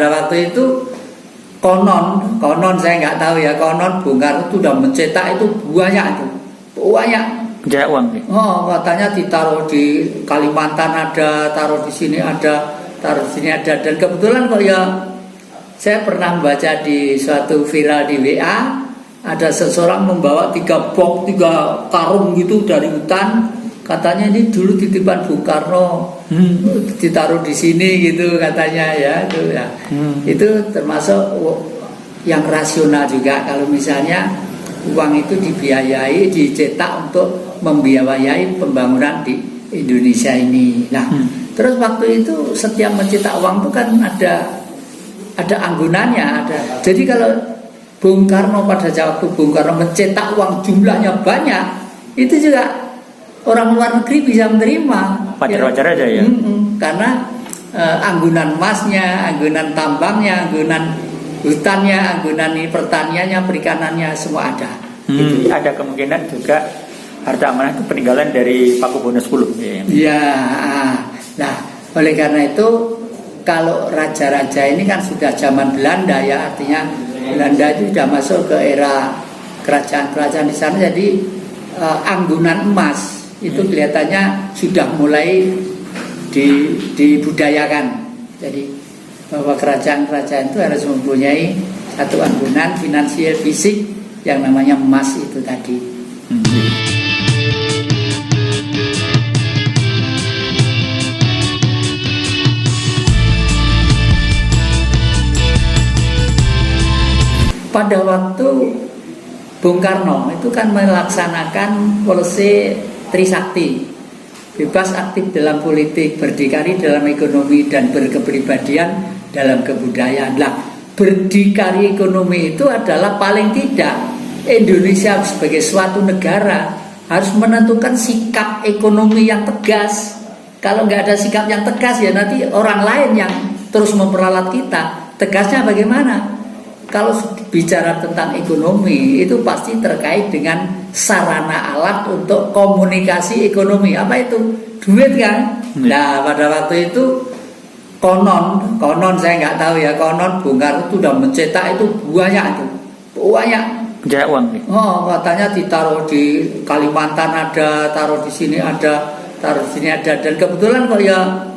pada waktu itu konon saya nggak tahu ya, konon Bung Karno itu sudah mencetak itu banyak. Mencetak uang. Oh, katanya ditaruh di Kalimantan ada, taruh di sini ada, taruh di sini ada. Dan kebetulan kok ya, saya pernah membaca di suatu viral di WA, ada seseorang membawa 3 karung gitu dari hutan. Katanya ini dulu titipan Bung Karno, ditaruh di sini gitu katanya ya, itu ya. Itu termasuk yang rasional juga kalau misalnya uang itu dibiayai, dicetak untuk membiayai pembangunan di Indonesia ini. Nah, terus waktu itu setiap mencetak uang itu kan ada anggunannya, ada. Jadi kalau Bung Karno pada waktu Bung Karno mencetak uang jumlahnya banyak, itu juga orang luar negeri bisa menerima. Wajar-wajar aja ya. Karena anggunan emasnya, anggunan tambangnya, anggunan hutannya, anggunan pertaniannya, perikanannya semua ada. Gitu. Ada kemungkinan juga harta amanah itu peninggalan dari Pakubuwono X. Ya, nah oleh karena itu kalau raja-raja ini kan sudah zaman Belanda ya, artinya Belanda itu sudah masuk ke era kerajaan-kerajaan di sana, jadi anggunan emas itu kelihatannya sudah mulai dibudayakan. Jadi bahwa kerajaan-kerajaan itu harus mempunyai satu anggunan finansial fisik yang namanya emas itu tadi. Pada waktu Bung Karno itu kan melaksanakan polisi Trisakti, bebas aktif dalam politik, berdikari dalam ekonomi, dan berkepribadian dalam kebudayaan. Nah, berdikari ekonomi itu adalah paling tidak Indonesia sebagai suatu negara harus menentukan sikap ekonomi yang tegas. Kalau nggak ada sikap yang tegas ya nanti orang lain yang terus memperalat kita. Tegasnya bagaimana? Kalau bicara tentang ekonomi itu pasti terkait dengan sarana alat untuk komunikasi ekonomi. Apa itu? Duit kan? Nah pada waktu itu konon saya nggak tahu ya, konon Bung Karno itu sudah mencetak itu banyak. Mencetak uang. Oh, katanya ditaruh di Kalimantan ada, taruh di sini ada, taruh di sini ada. Dan kebetulan kok ya,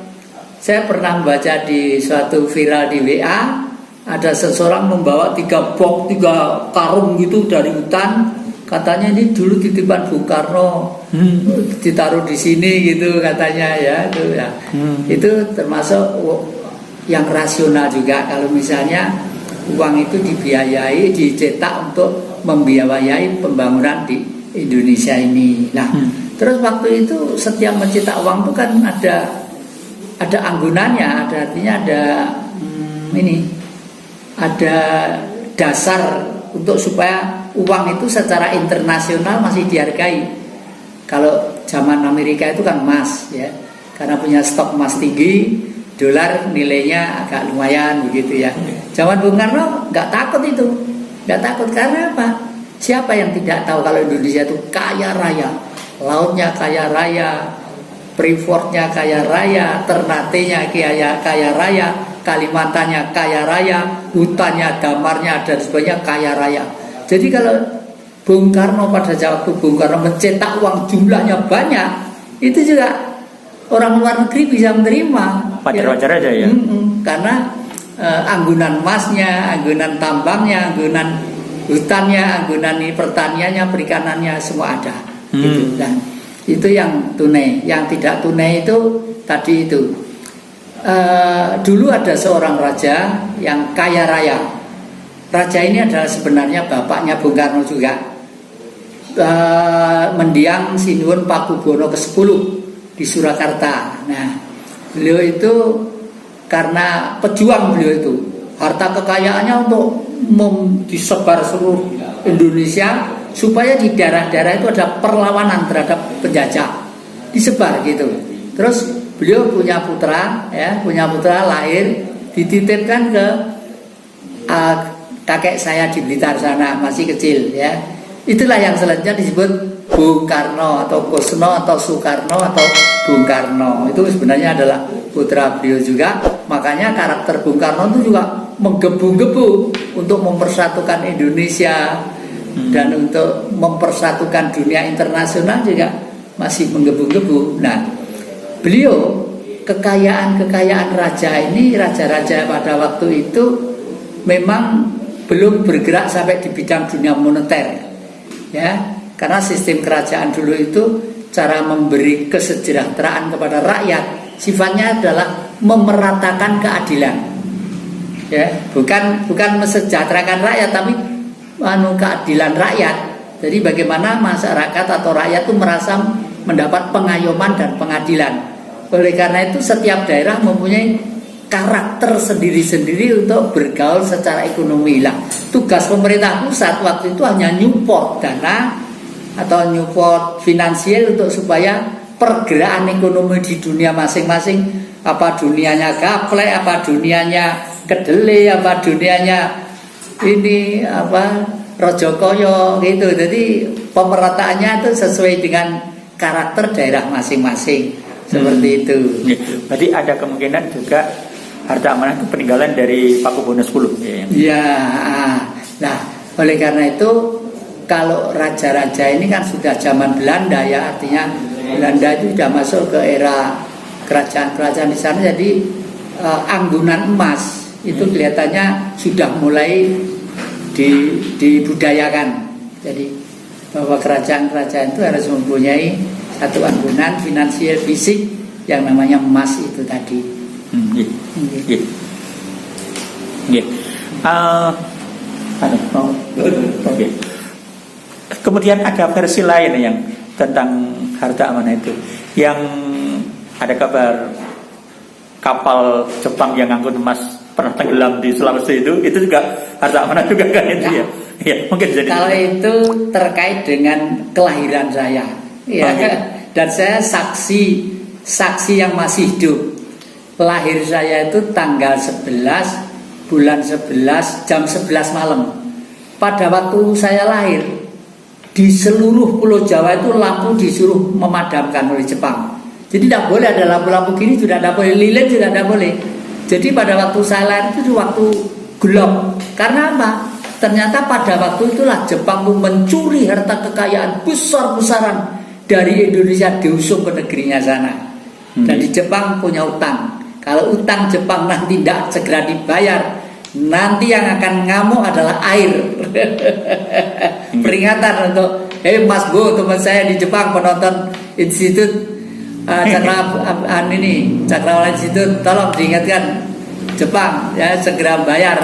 saya pernah membaca di suatu viral di WA, ada seseorang membawa 3 karung gitu dari hutan. Katanya ini dulu titipan Bung Karno, ditaruh di sini gitu katanya ya, itu ya. Itu termasuk yang rasional juga kalau misalnya uang itu dibiayai, dicetak untuk membiayai pembangunan di Indonesia ini. Nah, terus waktu itu setiap mencetak uang itu kan ada anggunannya, ada artinya ada dasar untuk supaya uang itu secara internasional masih dihargai. Kalau zaman Amerika itu kan emas ya, karena punya stok emas tinggi, dolar nilainya agak lumayan begitu ya. Zaman Bung Karno nggak takut itu, nggak takut karena apa? Siapa yang tidak tahu kalau Indonesia itu kaya raya, lautnya kaya raya, Freeportnya kaya raya, Ternate-nya kaya raya, Kalimantannya kaya raya, hutannya, damarnya dan sebagainya kaya raya. Jadi kalau Bung Karno pada waktu Bung Karno mencetak uang jumlahnya banyak, itu juga orang luar negeri bisa menerima. Wajar-wajar aja ya. Karena anggunan emasnya, anggunan tambangnya, anggunan hutannya, anggunan pertaniannya, perikanannya semua ada. Gitu. Dan itu yang tunai. Yang tidak tunai itu tadi itu. Dulu ada seorang raja yang kaya raya. Raja ini adalah sebenarnya bapaknya Bung Karno juga, mendiang Sinuwun Pakubuwono ke-10 di Surakarta. Nah, beliau itu karena pejuang, beliau itu harta kekayaannya untuk disebar seluruh Indonesia supaya di daerah-daerah itu ada perlawanan terhadap penjajah, disebar gitu. Terus beliau punya putra lahir, dititipkan ke kakek saya di Blitar sana, masih kecil ya. Itulah yang selanjutnya disebut Bung Karno atau Kusno atau Soekarno atau Bung Karno. Itu sebenarnya adalah putra beliau juga. Makanya karakter Bung Karno itu juga menggebu-gebu untuk mempersatukan Indonesia dan untuk mempersatukan dunia internasional juga masih menggebu-gebu. Nah, beliau kekayaan raja ini, raja-raja pada waktu itu memang belum bergerak sampai di bidang dunia moneter, ya, karena sistem kerajaan dulu itu cara memberi kesejahteraan kepada rakyat sifatnya adalah memeratakan keadilan, ya, bukan mesejahterakan rakyat tapi keadilan rakyat. Jadi bagaimana masyarakat atau rakyat itu merasa mendapat pengayoman dan pengadilan. Oleh karena itu setiap daerah mempunyai karakter sendiri-sendiri untuk bergaul secara ekonomi lah. Tugas pemerintah pusat waktu itu hanya nyupport dana atau nyupport finansial untuk supaya pergerakan ekonomi di dunia masing-masing, apa dunianya gaplek, apa dunianya kedelai, apa dunianya ini apa Rojokoyo gitu. Jadi pemerataannya itu sesuai dengan karakter daerah masing-masing seperti itu. Berarti ada kemungkinan juga harta amanah itu peninggalan dari Pakubuwono X. Ya, nah oleh karena itu kalau raja-raja ini kan sudah zaman Belanda, ya, artinya Belanda itu sudah masuk ke era kerajaan-kerajaan di sana. Jadi anggunan emas itu kelihatannya sudah mulai dibudayakan. Jadi bahwa kerajaan-kerajaan itu harus mempunyai satu anggunan finansial fisik yang namanya emas itu tadi. Kemudian ada versi lain yang tentang harta amanah itu, yang ada kabar kapal Jepang yang ngangkut emas pernah tenggelam di Sulawesi itu juga harta amanah juga kan itu ya? Ya, mungkin jadi. Kalau itu terkait dengan kelahiran saya, ya, dan saya saksi yang masih hidup. Lahir saya itu tanggal 11 bulan 11 jam 11 malam. Pada waktu saya lahir, di seluruh pulau Jawa itu lampu disuruh memadamkan oleh Jepang. Jadi tidak boleh ada lampu-lampu gini, sudah tidak boleh, lilin juga tidak boleh. Jadi pada waktu saya lahir itu waktu gelap. Karena apa? Ternyata pada waktu itulah Jepang mencuri harta kekayaan besar-besaran dari Indonesia, diusung ke negerinya sana. Dan di Jepang punya utang. Kalau utang Jepang nanti tidak segera dibayar, nanti yang akan ngamuk adalah air. Peringatan untuk, Mas Bu, teman saya di Jepang penonton Institut Cakrawala Institut, tolong diingatkan Jepang ya segera bayar.